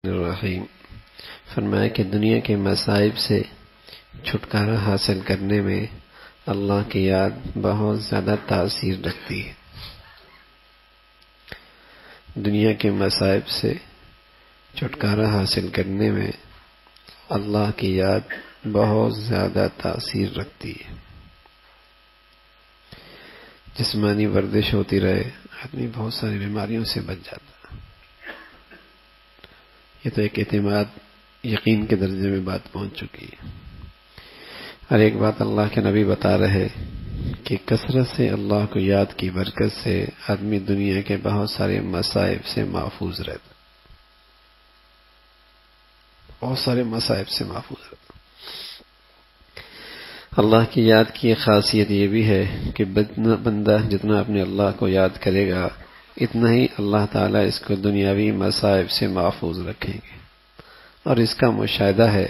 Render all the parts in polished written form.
الرحیم فرمایا کہ دنیا کے مصائب سے چھٹکارا حاصل کرنے میں اللہ کی یاد بہت زیادہ تاثیر رکھتی ہے۔ دنیا کے مصائب سے چھٹکارا حاصل کرنے میں اللہ کی یاد بہت زیادہ تاثیر رکھتی ہے۔ جسمانی ورزش ہوتی رہے آدمی بہت ساری بیماریوں سے بچ جاتا ہے۔ یہ تو ایک اعتماد یقین کے درجے میں بات پہنچ چکی ہے۔ اور ایک بات اللہ کے نبی بتا رہے کہ کثرت سے اللہ کو یاد کی برکت سے آدمی دنیا کے بہت سارے مصائب سے محفوظ رہتا، بہت سارے مصائب سے محفوظ رہتا۔ اللہ کی یاد کی ایک خاصیت یہ بھی ہے کہ بندہ جتنا اپنے اللہ کو یاد کرے گا اتنا ہی اللہ تعالیٰ اس کو دنیاوی مصائب سے محفوظ رکھیں گے۔ اور اس کا مشاہدہ ہے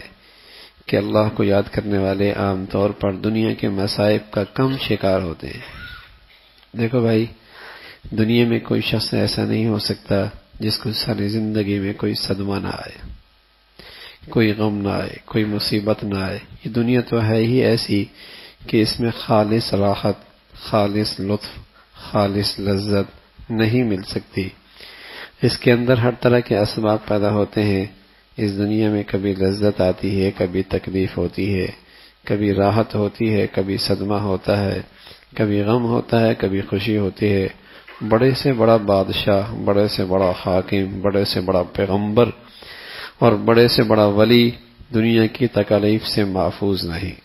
کہ اللہ کو یاد کرنے والے عام طور پر دنیا کے مصائب کا کم شکار ہوتے ہیں۔ دیکھو بھائی، دنیا میں کوئی شخص ایسا نہیں ہو سکتا جس کو ساری زندگی میں کوئی صدمہ نہ آئے، کوئی غم نہ آئے، کوئی مصیبت نہ آئے۔ یہ دنیا تو ہے ہی ایسی کہ اس میں خالص راحت، خالص لطف، خالص لذت نہیں مل سکتی۔ اس کے اندر ہر طرح کے اسباب پیدا ہوتے ہیں۔ اس دنیا میں کبھی لذت آتی ہے، کبھی تکلیف ہوتی ہے، کبھی راحت ہوتی ہے، کبھی صدمہ ہوتا ہے، کبھی غم ہوتا ہے، کبھی خوشی ہوتی ہے۔ بڑے سے بڑا بادشاہ، بڑے سے بڑا حاکم، بڑے سے بڑا پیغمبر اور بڑے سے بڑا ولی دنیا کی تکالیف سے محفوظ نہیں۔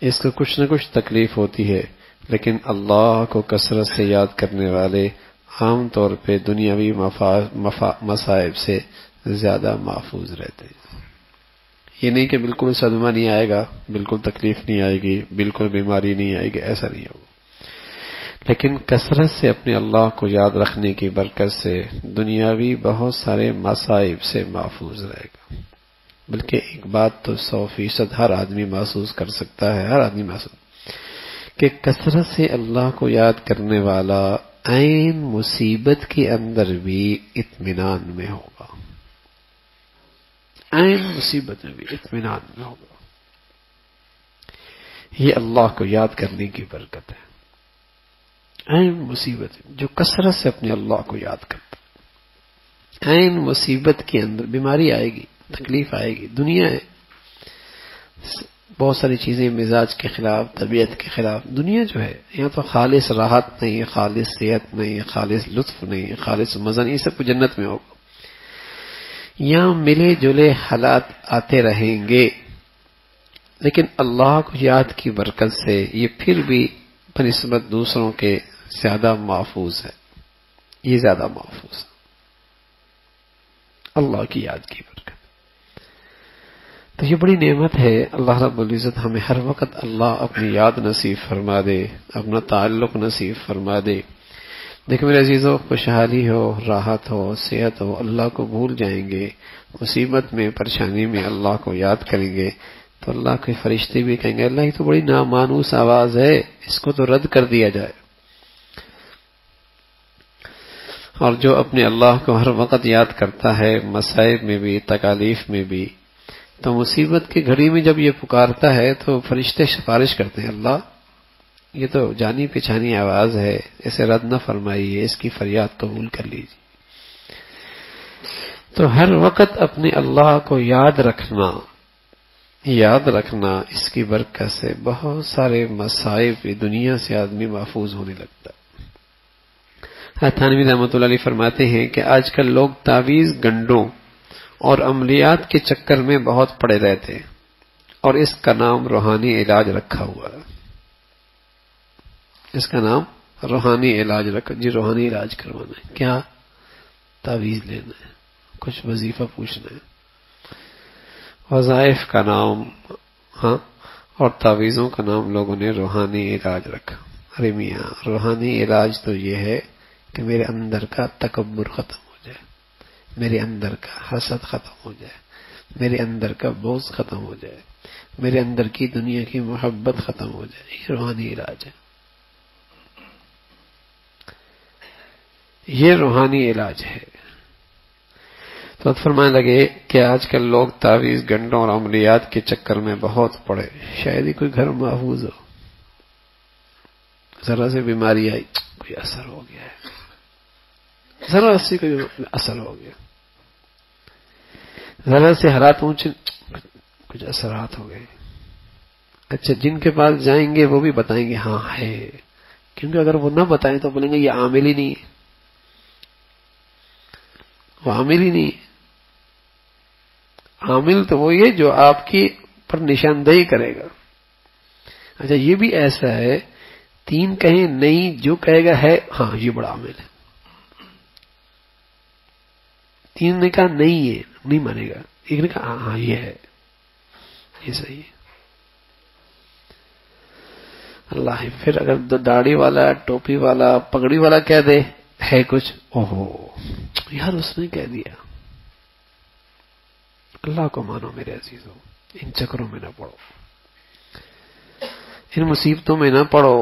اس کو کچھ نہ کچھ تکلیف ہوتی ہے، لیکن اللہ کو کثرت سے یاد کرنے والے عام طور پہ دنیاوی مصائب سے زیادہ محفوظ رہتے ہیں۔ یہ نہیں کہ بالکل صدمہ نہیں آئے گا، بالکل تکلیف نہیں آئے گی، بالکل بیماری نہیں آئے گی، ایسا نہیں ہوگا، لیکن کثرت سے اپنے اللہ کو یاد رکھنے کی برکت سے دنیاوی بہت سارے مصائب سے محفوظ رہے گا۔ بلکہ ایک بات تو 100% ہر آدمی محسوس کر سکتا ہے، ہر آدمی محسوس کہ کثرت سے اللہ کو یاد کرنے والا عین مصیبت کے اندر بھی اطمینان میں ہوگا، عین مصیبت میں بھی اطمینان میں ہوگا۔ یہ اللہ کو یاد کرنے کی برکت ہے۔ عین مصیبت جو کثرت سے اپنے اللہ کو یاد کرتا، عین مصیبت کے اندر بیماری آئے گی، تکلیف آئے گی، دنیا ہے بہت ساری چیزیں مزاج کے خلاف، طبیعت کے خلاف۔ دنیا جو ہے یہاں تو خالص راحت نہیں، خالص صحت نہیں، خالص لطف نہیں، خالص مزہ نہیں، یہ سب کچھ جنت میں ہوگا۔ یہاں ملے جلے حالات آتے رہیں گے، لیکن اللہ کو یاد کی برکت سے یہ پھر بھی بنسبت دوسروں کے زیادہ محفوظ ہے، یہ زیادہ محفوظ ہے اللہ کی یاد کی برکت۔ تو یہ بڑی نعمت ہے۔ اللہ رب العزت ہمیں ہر وقت اللہ اپنی یاد نصیب فرما دے، اپنا تعلق نصیب فرما دے۔ دیکھو میرے عزیزوں، خوشحالی ہو، راحت ہو، صحت ہو، اللہ کو بھول جائیں گے، مصیبت میں، پریشانی میں اللہ کو یاد کریں گے تو اللہ کے فرشتے بھی کہیں گے اللہ یہ تو بڑی نامانوس آواز ہے، اس کو تو رد کر دیا جائے۔ اور جو اپنے اللہ کو ہر وقت یاد کرتا ہے، مصائب میں بھی، تکالیف میں بھی، تو مصیبت کی گھڑی میں جب یہ پکارتا ہے تو فرشتے سفارش کرتے ہیں اللہ یہ تو جانی پہچانی آواز ہے، اسے رد نہ فرمائیے، اس کی فریاد قبول کر لیجیے۔ تو ہر وقت اپنے اللہ کو یاد رکھنا اس کی برکت سے بہت سارے مصائب دنیا سے آدمی محفوظ ہونے لگتا ہے۔ تھانوی رحمۃ اللہ علیہ فرماتے ہیں کہ آج کل لوگ تعویذ گنڈوں اور عملیات کے چکر میں بہت پڑے رہتے ہیں، اور اس کا نام روحانی علاج رکھا ہوا ہے۔ اس کا نام روحانی علاج رکھا، جی روحانی علاج کروانا ہے، کیا تعویذ لینا ہے، کچھ وظیفہ پوچھنا ہے، وظائف کا نام، ہاں، اور تعویذوں کا نام لوگوں نے روحانی علاج رکھا۔ ارے میاں، روحانی علاج تو یہ ہے کہ میرے اندر کا تکبر ختم ہو جائے، میرے اندر کا حسد ختم ہو جائے، میرے اندر کا بغض ختم ہو جائے، میرے اندر کی دنیا کی محبت ختم ہو جائے، یہ روحانی علاج ہے، یہ روحانی علاج ہے۔ تو فرمانے لگے کہ آج کل لوگ تعویذ گنڈوں اور عملیات کے چکر میں بہت پڑے، شاید ہی کوئی گھر محفوظ ہو، ذرا سے بیماری آئی کوئی اثر ہو گیا ہے، ذرا سے کوئی اثر ہو گیا، ذرا سے حالات اونچے کچھ اثرات ہو گئے۔ اچھا جن کے پاس جائیں گے وہ بھی بتائیں گے ہاں ہے، کیونکہ اگر وہ نہ بتائیں تو بولیں گے یہ عامل ہی نہیں ہے، وہ عامل ہی نہیں ہے۔ عامل تو وہی ہے جو آپ کی پر نشاندہی کرے گا۔ اچھا یہ بھی ایسا ہے، تین کہیں نہیں، جو کہے گا ہے ہاں یہ بڑا عامل ہے، تین نے کہا نہیں ہے نہیں مانے گا، ایک نے کہا ہاں یہ ہے، یہ صحیح ہے۔ اللہ پھر اگر داڑھی والا، ٹوپی والا، پگڑی والا کہہ دے ہے کچھ، اوہو یار اس نے کہہ دیا۔ اللہ کو مانو میرے عزیزوں، ان چکروں میں نہ پڑو، ان مصیبتوں میں نہ پڑو۔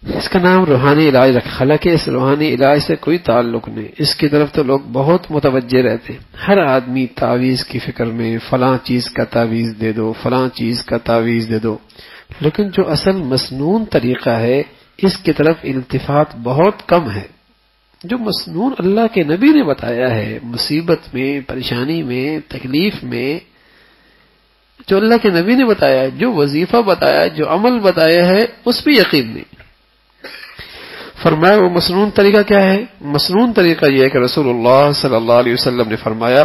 اس کا نام روحانی علاج رکھا، حالانکہ اس روحانی علاج سے کوئی تعلق نہیں، اس کی طرف تو لوگ بہت متوجہ رہتے ہیں۔ ہر آدمی تعویذ کی فکر میں، فلاں چیز کا تعویذ دے دو، فلاں چیز کا تعویذ دے دو، لیکن جو اصل مسنون طریقہ ہے اس کی طرف التفات بہت کم ہے۔ جو مسنون اللہ کے نبی نے بتایا ہے، مصیبت میں، پریشانی میں، تکلیف میں، جو اللہ کے نبی نے بتایا ہے، جو وظیفہ بتایا ہے، جو عمل بتایا ہے، اس پہ یقین نہیں۔ فرمایا وہ مسنون طریقہ کیا ہے؟ مسنون طریقہ یہ ہے کہ رسول اللہ صلی اللہ علیہ وسلم نے فرمایا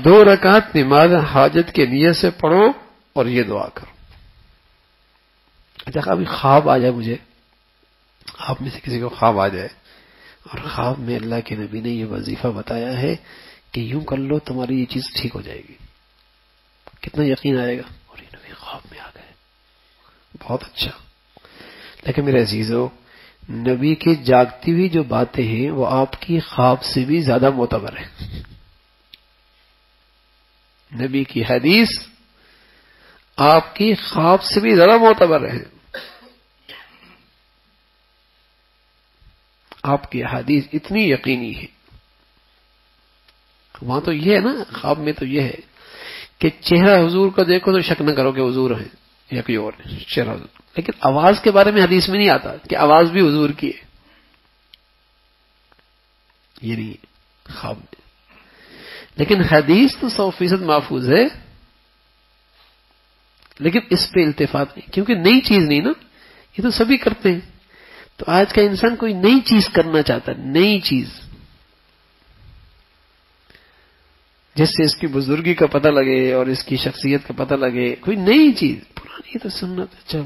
2 رکعت نماز حاجت کے نیت سے پڑھو اور یہ دعا کرو۔ اچھا ابھی خواب آ جائے، مجھے آپ میں سے کسی کو خواب آ جائے اور خواب میں اللہ کے نبی نے یہ وظیفہ بتایا ہے کہ یوں کر لو تمہاری یہ چیز ٹھیک ہو جائے گی، کتنا یقین آئے گا؟ اور یہ نبی خواب میں آ گئے، بہت اچھا۔ لیکن میرے عزیزو، نبی کی جاگتی ہوئی جو باتیں ہیں وہ آپ کی خواب سے بھی زیادہ معتبر ہے۔ نبی کی حدیث آپ کی خواب سے بھی زیادہ معتبر ہے۔ آپ کی حدیث اتنی یقینی ہے۔ وہاں تو یہ ہے نا، خواب میں تو یہ ہے کہ چہرہ حضور کو دیکھو تو شک نہ کرو کہ حضور ہے یا کوئی اور ہے، چہرہ حضور۔ لیکن آواز کے بارے میں حدیث میں نہیں آتا کہ آواز بھی حضور کی ہے، یہ نہیں ہے خواب میں۔ لیکن حدیث تو 100% محفوظ ہے، لیکن اس پہ التفات نہیں، کیونکہ نئی چیز نہیں نا، یہ تو سبھی کرتے ہیں۔ تو آج کا انسان کوئی نئی چیز کرنا چاہتا ہے، نئی چیز جس سے اس کی بزرگی کا پتہ لگے اور اس کی شخصیت کا پتہ لگے، کوئی نئی چیز، پرانی تو سنت اچھا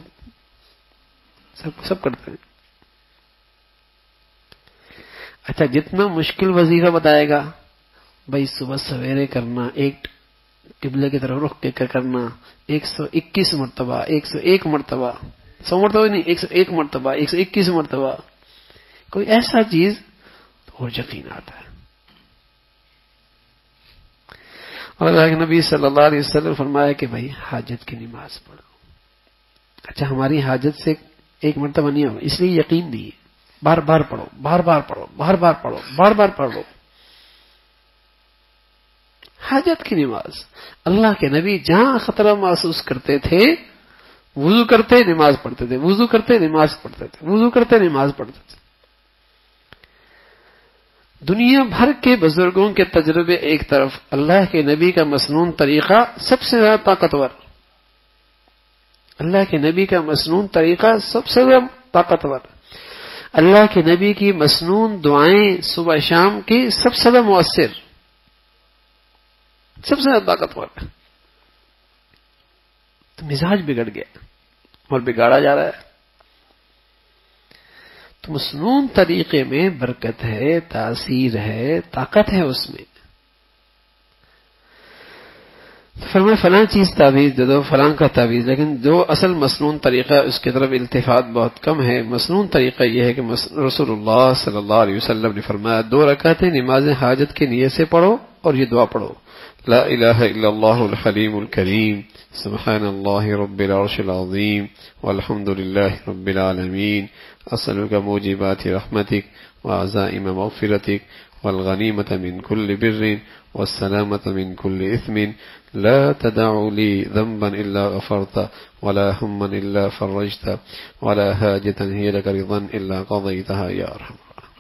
سب کرتے ہیں۔ اچھا جتنا مشکل وظیفہ بتائے گا، بھائی صبح سویرے کرنا، ایک قبلے کی طرف رخ کے کرنا 121 مرتبہ، 101 مرتبہ، 100 مرتبہ نہیں، 101 مرتبہ، 121 مرتبہ، کوئی ایسا چیز اور یقین آتا ہے۔ اور اللہ کے نبی صلی اللہ علیہ وسلم فرمایا کہ بھائی حاجت کی نماز پڑھو۔ اچھا ہماری حاجت سے ایک مرتبہ نہیں ہوگا، اس لیے یقین نہیں ہے، بار بار پڑھو، بار بار پڑھو، بار بار پڑھو، بار بار پڑھو۔ حاجت کی نماز، اللہ کے نبی جہاں خطرہ محسوس کرتے تھے وضو کرتے نماز پڑھتے تھے، وضو کرتے نماز پڑھتے تھے، وضو کرتے نماز پڑھتے تھے۔ دنیا بھر کے بزرگوں کے تجربے ایک طرف، اللہ کے نبی کا مسنون طریقہ سب سے زیادہ طاقتور، اللہ کے نبی کا مسنون طریقہ سب سے زیادہ طاقتور، اللہ کے نبی کی مسنون دعائیں صبح شام کی سب سے زیادہ مؤثر، سب سے زیادہ طاقتور۔ تو مزاج بگڑ گیا اور بگاڑا جا رہا ہے۔ تو مسنون طریقے میں برکت ہے، تاثیر ہے، طاقت ہے اس میں۔ فرمایا فلاں چیز تعویذ دے دو، فلاں کا تعویذ، لیکن جو اصل مسنون طریقہ اس کی طرف التفات بہت کم ہے۔ مسنون طریقہ یہ ہے کہ رسول اللہ صلی اللہ علیہ وسلم نے فرمایا 2 رکعتیں نماز حاجت کی نیت سے پڑھو اور یہ دعا پڑھو، لا الہ الا اللہ الحلیم الکریم سبحان اللہ رب العرش العظیم والحمد للہ رب العالمین اسألک موجبات رحمتک وعزائم مغفرتک والغنیمة من كل بر والسلامة من كل إثم لا تدع لي ذنبا إلا غفرت ولا هما إلا فرجت ولا حاجة هي لك رضا إلا قضيتها يا أرحم الراحمين۔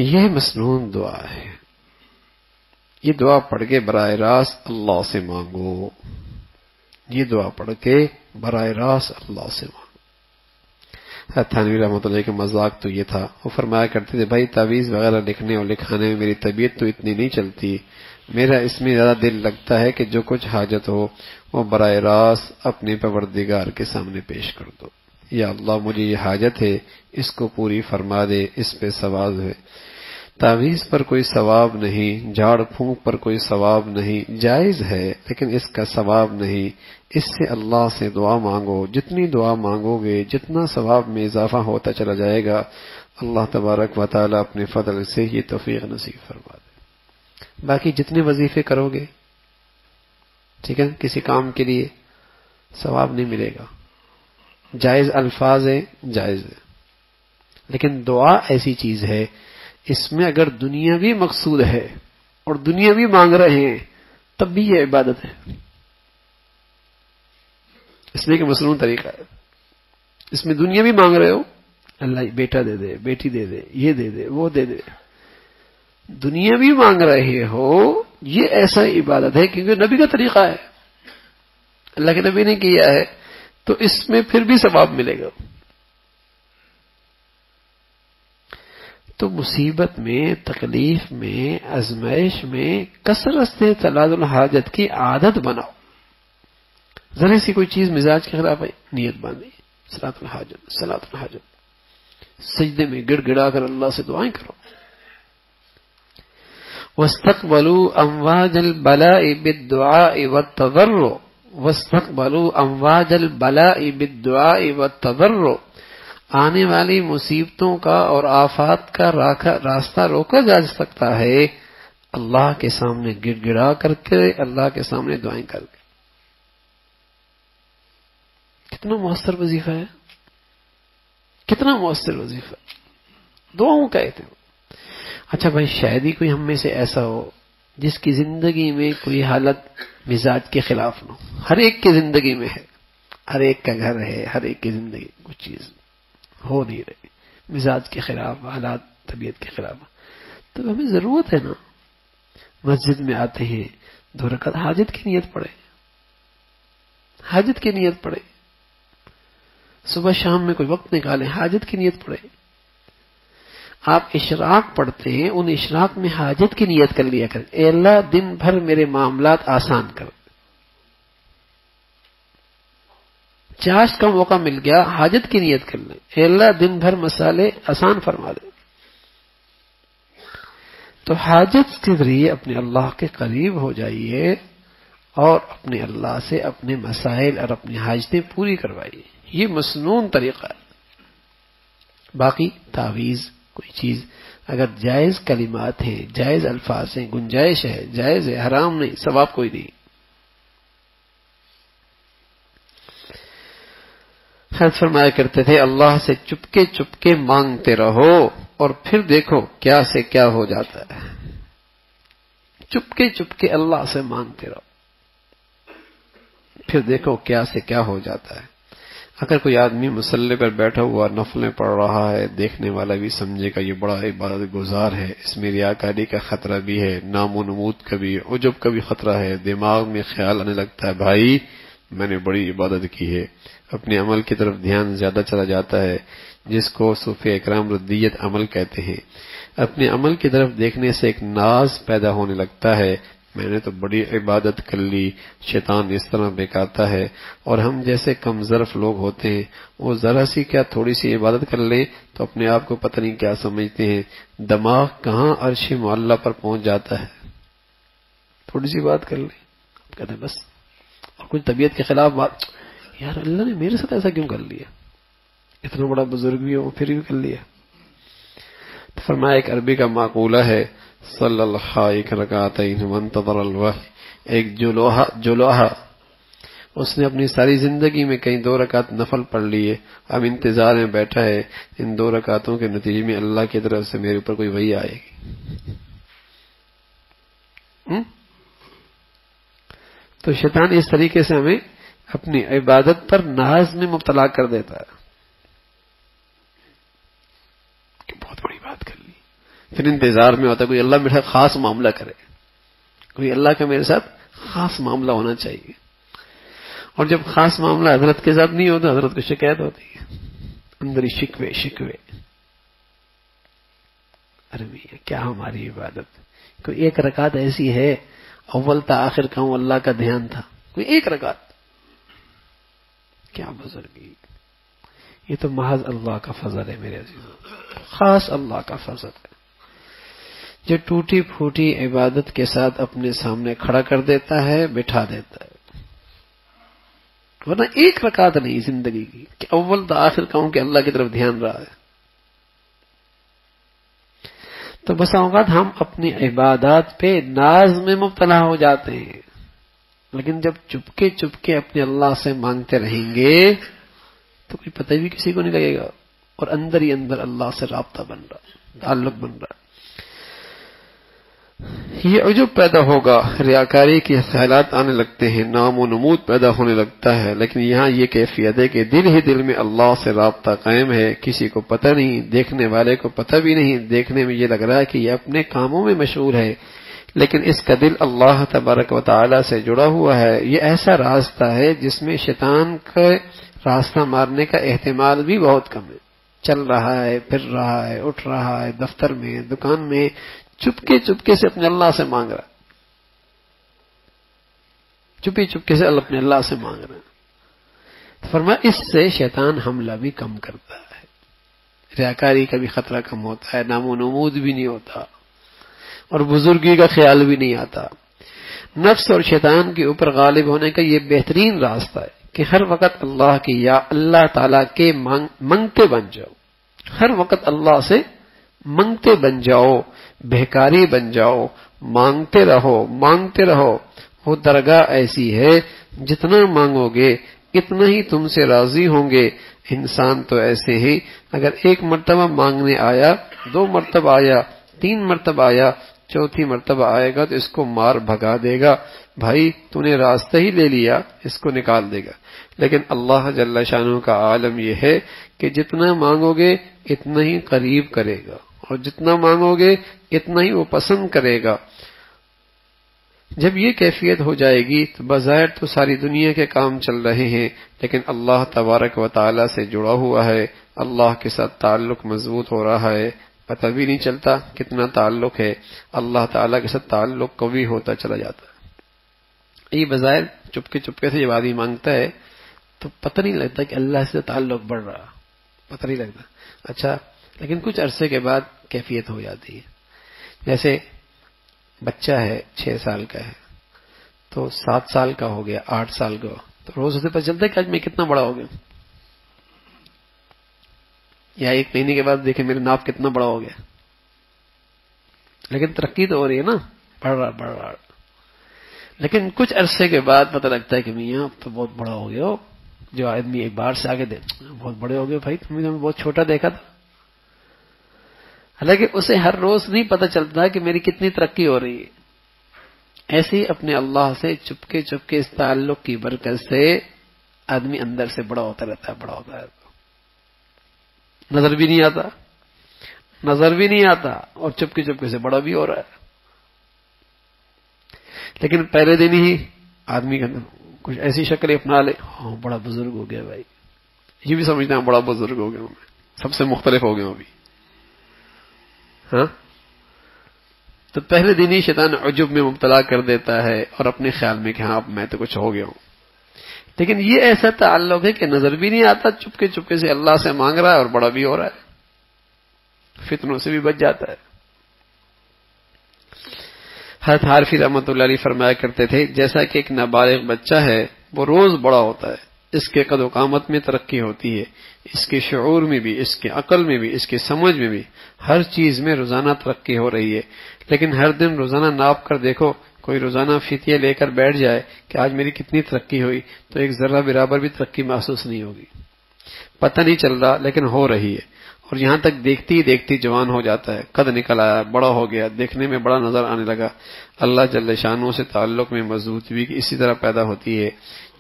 یہ مسنون دعا ہے، یہ دعا پڑھ کے براہ راست اللہ سے مانگو، یہ دعا پڑھ کے براہ راست اللہ سے مانگو۔ تھانوی رحمۃ اللہ کا مذاق تو یہ تھا، وہ فرمایا کرتے تھے بھائی تعویذ وغیرہ لکھنے اور لکھانے میں میری طبیعت تو اتنی نہیں چلتی، میرا اس میں زیادہ دل لگتا ہے کہ جو کچھ حاجت ہو وہ براہ راست اپنے پروردگار کے سامنے پیش کر دو، یا اللہ مجھے یہ حاجت ہے اس کو پوری فرما دے، اس پہ ثواب ہے۔ تعویذ پر کوئی ثواب نہیں، جھاڑ پھونک پر کوئی ثواب نہیں، جائز ہے لیکن اس کا ثواب نہیں، اس سے اللہ سے دعا مانگو، جتنی دعا مانگو گے جتنا ثواب میں اضافہ ہوتا چلا جائے گا، اللہ تبارک و تعالی اپنے فضل سے یہ توفیق نصیب فرما دے۔ باقی جتنے وظیفے کرو گے، ٹھیک ہے، کسی کام کے لیے ثواب نہیں ملے گا، جائز الفاظ ہے، جائز ہے، لیکن دعا ایسی چیز ہے اس میں اگر دنیاوی مقصود ہے اور دنیاوی مانگ رہے ہیں تب بھی یہ عبادت ہے، اس لیے کہ مسنون طریقہ ہے۔ اس میں دنیاوی مانگ رہے ہو، اللہ بیٹا دے دے، بیٹی دے دے، یہ دے دے، وہ دے دے، دنیاوی مانگ رہے ہو، یہ ایسا عبادت ہے کیونکہ نبی کا طریقہ ہے، اللہ کے نبی نے کیا ہے، تو اس میں پھر بھی ثواب ملے گا۔ تو مصیبت میں، تکلیف میں، آزمائش میں کثرت سے طلب الحاجت کی عادت بناؤ۔ ذرا سی کوئی چیز مزاج کے خلاف ہے، نیت باندھی، صلاۃ الحاجت، صلاۃ الحاجت، سجدے میں گڑ گڑا کر اللہ سے دعائیں کرو۔ واستقبلوا امواج البلاء بالدعاء والتضرع، واستقبلوا امواج البلاء بالدعاء والتضرع، آنے والی مصیبتوں کا اور آفات کا راستہ روکا جا سکتا ہے اللہ کے سامنے گڑ گڑا کر کے، اللہ کے سامنے دعائیں کر کے۔ کتنا مؤثر وظیفہ ہے، کتنا مؤثر وظیفہ، دعاؤں کا اہتمام۔ اچھا بھائی، شاید ہی کوئی ہم میں سے ایسا ہو جس کی زندگی میں کوئی حالت مزاج کے خلاف نہ ہو، ہر ایک کی زندگی میں ہے، ہر ایک کا گھر ہے، ہر ایک کی زندگی کچھ چیز ہو نہیں رہی، مزاج کے خلاف، حالات طبیعت کے خلاف، تو ہمیں ضرورت ہے نا، مسجد میں آتے ہیں 2 رکعت حاجت کی نیت پڑھے، حاجت کی نیت پڑھے، صبح شام میں کوئی وقت نکالیں، حاجت کی نیت پڑھے۔ آپ اشراق پڑھتے ہیں، ان اشراق میں حاجت کی نیت کر لیا کریں، اے اللہ دن بھر میرے معاملات آسان کر۔ چاشت کا موقع مل گیا، حاجت کی نیت کر لیں، اے اللہ دن بھر مسالے آسان فرما دے۔ تو حاجت کے ذریعے اپنے اللہ کے قریب ہو جائیے اور اپنے اللہ سے اپنے مسائل اور اپنی حاجتیں پوری کروائیے، یہ مسنون طریقہ ہے۔ باقی تعویذ کوئی چیز اگر جائز کلمات ہیں، جائز الفاظ ہیں، گنجائش ہے، جائز ہے، حرام نہیں، ثواب کوئی نہیں۔ خیر فرمایا کرتے تھے اللہ سے چپکے چپکے مانگتے رہو اور پھر دیکھو کیا سے کیا ہو جاتا ہے، چپکے چپکے اللہ سے مانگتے رہو، پھر دیکھو کیا سے کیا ہو جاتا ہے۔ اگر کوئی آدمی مصلی پر بیٹھا ہوا نفلیں پڑھ رہا ہے، دیکھنے والا بھی سمجھے گا یہ بڑا عبادت گزار ہے، اس میں ریاکاری کا خطرہ بھی ہے، نام و نمود کا بھی، عجب کا بھی خطرہ ہے، دماغ میں خیال آنے لگتا ہے بھائی میں نے بڑی عبادت کی ہے، اپنے عمل کی طرف دھیان زیادہ چلا جاتا ہے، جس کو صوفیہ اکرام ردیت عمل کہتے ہیں۔ اپنے عمل کی طرف دیکھنے سے ایک ناز پیدا ہونے لگتا ہے، میں نے تو بڑی عبادت کر لی، شیطان اس طرح بہکاتا ہے، اور ہم جیسے کم ظرف لوگ ہوتے ہیں وہ ذرا سی کیا تھوڑی سی عبادت کر لیں تو اپنے آپ کو پتہ نہیں کیا سمجھتے ہیں، دماغ کہاں عرش معلیٰ پر پہنچ جاتا ہے، تھوڑی سی بات کر لیں کہتے ہیں بس، اور کچھ طبیعت کے خلاف بات، یار اللہ نے میرے ساتھ ایسا کیوں کر لیا، اتنا بڑا بزرگ بھی ہو پھر بھی کر لیا۔ تو فرمایا ایک عربی کا معقولہ ہے، صلی اللہ رکعتین منتظر الوحی، ایک جلوہا اس نے اپنی ساری زندگی میں کئی 2 رکعت نفل پڑھ لیے، اب انتظار میں بیٹھا ہے ان 2 رکعتوں کے نتیجے میں اللہ کی طرف سے میرے اوپر کوئی وحی آئے گی۔ تو شیطان اس طریقے سے ہمیں اپنی عبادت پر ناز میں مبتلا کر دیتا ہے کہ بہت بڑی بات کر لی، پھر انتظار میں ہوتا ہے کوئی اللہ میرے ساتھ خاص معاملہ کرے، کوئی اللہ کا میرے ساتھ خاص معاملہ ہونا چاہیے، اور جب خاص معاملہ حضرت کے ساتھ نہیں ہوتا حضرت کو شکایت ہوتی ہے، اندر ہی شکوے ارے میاں کیا ہماری عبادت، کوئی ایک رکعت ایسی ہے اول تا آخر کہوں اللہ کا دھیان تھا، کوئی ایک رکعت، کیا بزرگی، یہ تو محض اللہ کا فضل ہے میرے عزیزوں، خاص اللہ کا فضل ہے جو ٹوٹی پھوٹی عبادت کے ساتھ اپنے سامنے کھڑا کر دیتا ہے، بٹھا دیتا ہے، ورنہ ایک رکعت نہیں زندگی کی کہ اول تا آخر کہوں کہ اللہ کی طرف دھیان رہا ہے۔ تو بس اوقات ہم اپنی عبادات پہ ناز میں مبتلا ہو جاتے ہیں، لیکن جب چپکے اپنے اللہ سے مانگتے رہیں گے تو کوئی پتہ بھی کسی کو نہیں لگے گا، اور اندر ہی اندر اللہ سے رابطہ بن رہا، تعلق بن رہا۔ یہ عجب پیدا ہوگا، ریاکاری کے خیالات آنے لگتے ہیں، نام و نمود پیدا ہونے لگتا ہے، لیکن یہاں یہ کیفیت ہے کہ دل ہی دل میں اللہ سے رابطہ قائم ہے، کسی کو پتہ نہیں، دیکھنے والے کو پتہ بھی نہیں، دیکھنے میں یہ لگ رہا ہے کہ یہ اپنے کاموں میں مشغول ہے، لیکن اس کا دل اللہ تبارک و تعالی سے جڑا ہوا ہے۔ یہ ایسا راستہ ہے جس میں شیطان کا راستہ مارنے کا احتمال بھی بہت کم ہے، چل رہا ہے، پھر رہا ہے، اٹھ رہا ہے، دفتر میں، دکان میں، چپکے سے اپنے اللہ سے مانگ رہا ہے، چپکے سے اپنے اللہ سے مانگ رہا ہے۔ فرمایا اس سے شیطان حملہ بھی کم کرتا ہے، ریاکاری کا بھی خطرہ کم ہوتا ہے، نام و نمود بھی نہیں ہوتا، اور بزرگی کا خیال بھی نہیں آتا۔ نفس اور شیطان کے اوپر غالب ہونے کا یہ بہترین راستہ ہے کہ ہر وقت اللہ کی یا اللہ تعالیٰ کے منگتے بن جاؤ، ہر وقت اللہ سے منگتے بن جاؤ، بہکاری بن جاؤ، مانگتے رہو۔ وہ درگاہ ایسی ہے جتنا مانگو گے اتنا ہی تم سے راضی ہوں گے۔ انسان تو ایسے ہی، اگر 1 مرتبہ مانگنے آیا، 2 مرتبہ آیا، 3 مرتبہ آیا، 4تھی مرتبہ آئے گا تو اس کو مار بھگا دے گا، بھائی تو نے راستہ ہی لے لیا، اس کو نکال دے گا۔ لیکن اللہ جل شانہ کا عالم یہ ہے کہ جتنا مانگو گے اتنا ہی قریب کرے گا، اور جتنا مانگو گے اتنا ہی وہ پسند کرے گا۔ جب یہ کیفیت ہو جائے گی تو بظاہر تو ساری دنیا کے کام چل رہے ہیں، لیکن اللہ تبارک و تعالی سے جڑا ہوا ہے، اللہ کے ساتھ تعلق مضبوط ہو رہا ہے، پتہ بھی نہیں چلتا کتنا تعلق ہے، اللہ تعالیٰ کے ساتھ تعلق قوی ہوتا چلا جاتا ہے۔ یہ بظاہر چپکے سے جب آدمی مانگتا ہے تو پتہ نہیں لگتا کہ اللہ سے تعلق بڑھ رہا، پتہ نہیں لگتا، اچھا، لیکن کچھ عرصے کے بعد کیفیت ہو جاتی ہے۔ جیسے بچہ ہے 6 سال کا ہے تو 7 سال کا ہو گیا، 8 سال کا، تو روز اسے پتہ چلتا ہے کہ آج میں کتنا بڑا ہو گیا، یا 1 مہینے کے بعد دیکھیں میرا ناپ کتنا بڑا ہو گیا، لیکن ترقی تو ہو رہی ہے نا، بڑھ رہا۔ لیکن کچھ عرصے کے بعد پتہ لگتا ہے کہ میاں اب تو بہت بڑا ہو گیا ہو، جو آدمی ایک بار سے آگے بہت بڑے ہو گئے، بھائی تم نے بہت چھوٹا دیکھا تھا، حالانکہ اسے ہر روز نہیں پتہ چلتا کہ میری کتنی ترقی ہو رہی ہے۔ ایسے ہی اپنے اللہ سے چپکے اس تعلق کی برکت سے آدمی اندر سے بڑا ہوتا رہتا ہے، نظر بھی نہیں آتا اور چپکے سے بڑا بھی ہو رہا ہے۔ لیکن پہلے دن ہی آدمی کا کچھ ایسی شکل اپنا لے، ہاں بڑا بزرگ ہو گیا، بھائی یہ بھی سمجھتا ہوں بڑا بزرگ ہو گیا ہوں میں، سب سے مختلف ہو گیا ہوں ابھی، ہاں۔ تو پہلے دن ہی شیطان عجب میں مبتلا کر دیتا ہے اور اپنے خیال میں کہ ہاں اب میں تو کچھ ہو گیا ہوں، لیکن یہ ایسا تعلق ہے کہ نظر بھی نہیں آتا، چپکے سے اللہ سے مانگ رہا ہے اور بڑا بھی ہو رہا ہے، فتنوں سے بھی بچ جاتا ہے۔ حضرت حارفی رحمۃ اللہ علیہ فرمایا کرتے تھے جیسا کہ ایک نابالغ بچہ ہے وہ روز بڑا ہوتا ہے، اس کے قد و قامت میں ترقی ہوتی ہے، اس کے شعور میں بھی، اس کے عقل میں بھی، اس کے سمجھ میں بھی، ہر چیز میں روزانہ ترقی ہو رہی ہے۔ لیکن ہر دن روزانہ ناپ کر دیکھو، کوئی روزانہ فیتیہ لے کر بیٹھ جائے کہ آج میری کتنی ترقی ہوئی، تو ایک ذرہ برابر بھی ترقی محسوس نہیں ہوگی، پتہ نہیں چل رہا لیکن ہو رہی ہے۔ اور یہاں تک دیکھتی ہی دیکھتی جوان ہو جاتا ہے، قد نکل آیا، بڑا ہو گیا، دیکھنے میں بڑا نظر آنے لگا۔ اللہ جل شانہ سے تعلق میں مضبوطی بھی اسی طرح پیدا ہوتی ہے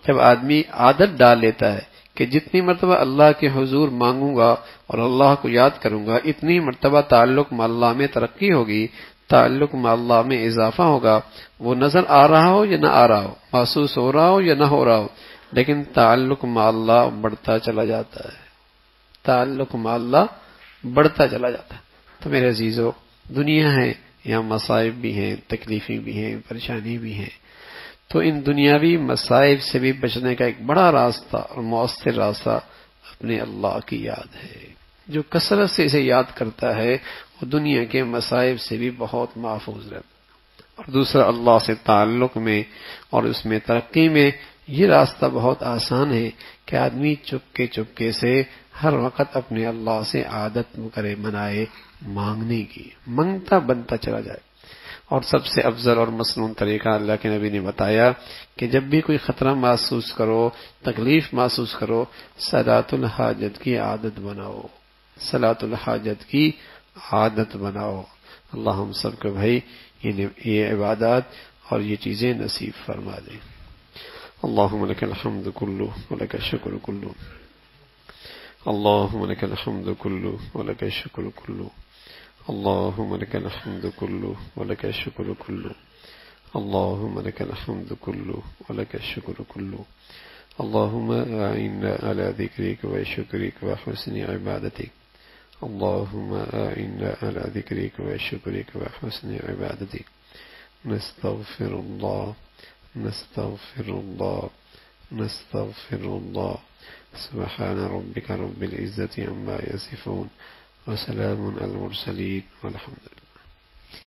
جب آدمی عادت ڈال لیتا ہے کہ جتنی مرتبہ اللہ کے حضور مانگوں گا اور اللہ کو یاد کروں گا، اتنی مرتبہ تعلق مع اللہ میں ترقی ہوگی، تعلق مع اللہ میں اضافہ ہوگا۔ وہ نظر آ رہا ہو یا نہ آ رہا ہو، محسوس ہو رہا ہو یا نہ ہو رہا ہو، لیکن تعلق مع اللہ بڑھتا چلا جاتا ہے، تعلق مع اللہ بڑھتا چلا جاتا ہے۔ تو میرے عزیزو، دنیا ہے، یہاں مصائب بھی ہیں، تکلیفیں بھی ہیں، پریشانی بھی ہیں، تو ان دنیاوی مصائب سے بھی بچنے کا ایک بڑا راستہ اور مؤثر راستہ اپنے اللہ کی یاد ہے۔ جو کثرت سے اسے یاد کرتا ہے وہ دنیا کے مصائب سے بھی بہت محفوظ رہتا ہے۔ اور دوسرا، اللہ سے تعلق میں اور اس میں ترقی میں یہ راستہ بہت آسان ہے کہ آدمی چپکے سے ہر وقت اپنے اللہ سے عادت کرے، منائے مانگنے کی، منگتا بنتا چلا جائے۔ اور سب سے افضل اور مسنون طریقہ اللہ کے نبی نے بتایا کہ جب بھی کوئی خطرہ محسوس کرو، تکلیف محسوس کرو، صلاۃ الحاجت کی عادت بناؤ، صلاۃ الحاجت کی عادت بناؤ۔ اللہ ہم سب کو بھائی یہ عبادات اور یہ چیزیں نصیب فرما دے۔ اللہم لک الحمد کلہ ولک الشکر کلہ، اللہم لک الحمد کلہ ولک الشکر کلہ، اللہم لک الحمد کلہ ولک الشکر کلہ، اللہم لک الحمد کلہ ولک الشکر کلہ، اللہم اعنا علی ذکرک و شکرک و حسن عبادتک، اللہم اعنا علی ذکرک و شکرک و حسن عبادتک، نستغفر اللہ نستغفر اللہ نستغفر اللہ، سبحان ربک رب العزة عما یصفون وسلام علی المرسلین والحمد للہ۔